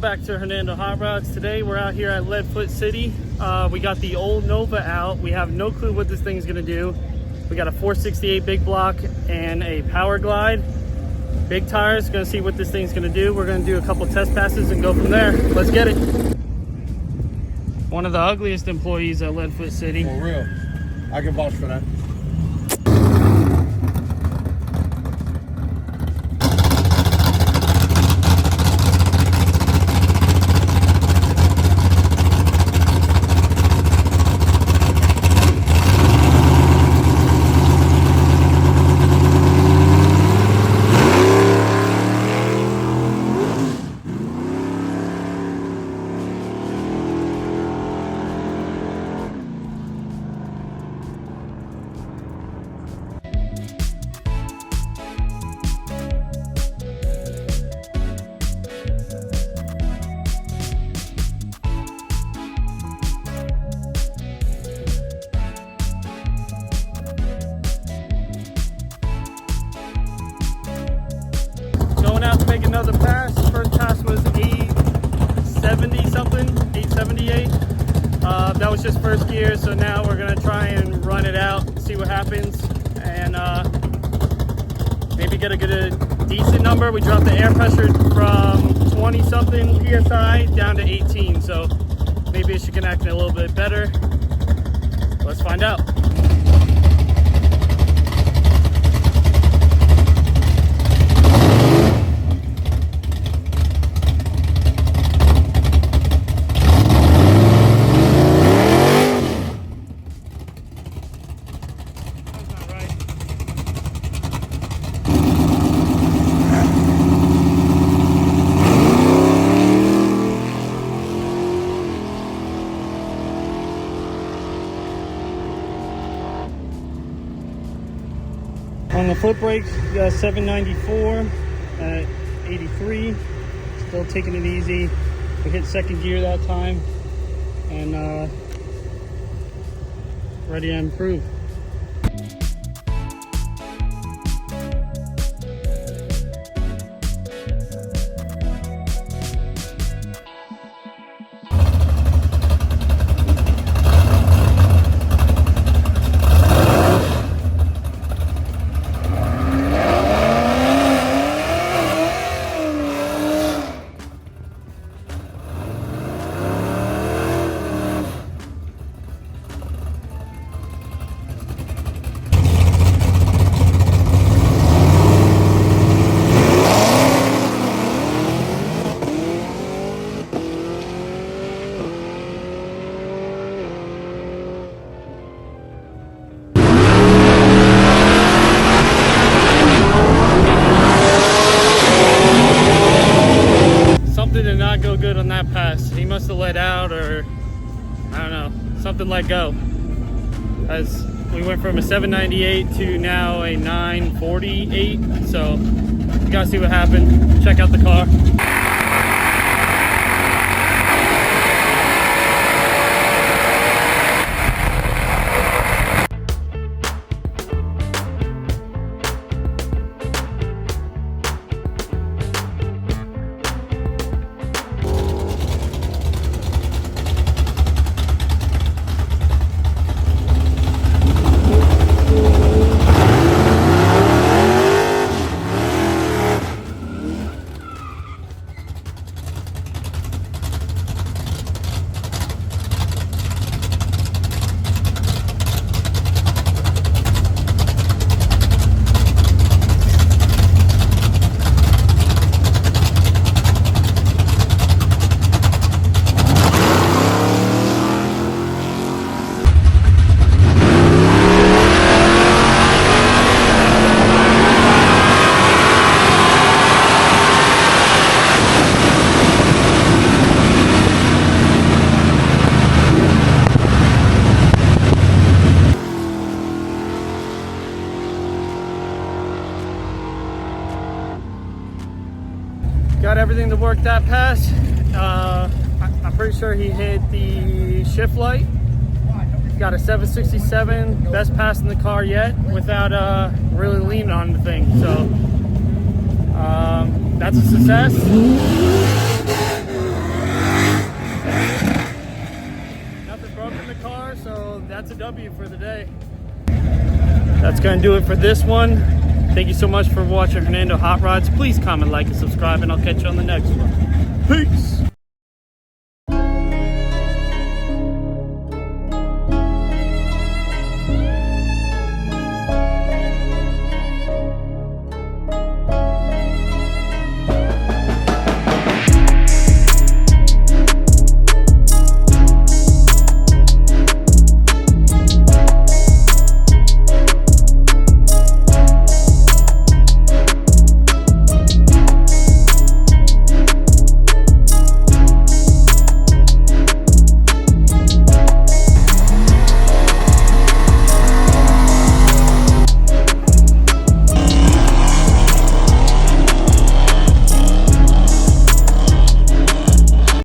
back to Hernando Hot Rods. Today we're out here at Leadfoot City. We got the old Nova out. We have no clue what this thing's gonna do. We got a 468 big block and a power glide. Big tires, gonna see what this thing's gonna do. We're gonna do a couple test passes and go from there. Let's get it. One of the ugliest employees at Leadfoot City. For real. I can vouch for that. Out to make another pass. First pass was 870 something, 878. That was just first gear, so now we're gonna try and run it out, see what happens, and maybe get a decent number. We dropped the air pressure from 20 something psi down to 18, so maybe it should connect a little bit better. Let's find out. On the foot brakes, we got 794 at 83. Still taking it easy. We hit second gear that time, and ready to improve. Did not go good on that pass. He must have let out, or I don't know, something let go, as we went from a 798 to now a 948. So we gotta see what happened. Check out the car. Got everything to work that pass. I'm pretty sure he hit the shift light. Got a 767, best pass in the car yet, without really leaning on the thing. So that's a success. far, so that's a W for the day. That's gonna do it for this one. Thank you so much for watching Hernando Hot Rods. Please comment, like, and subscribe, and I'll catch you on the next one. Peace!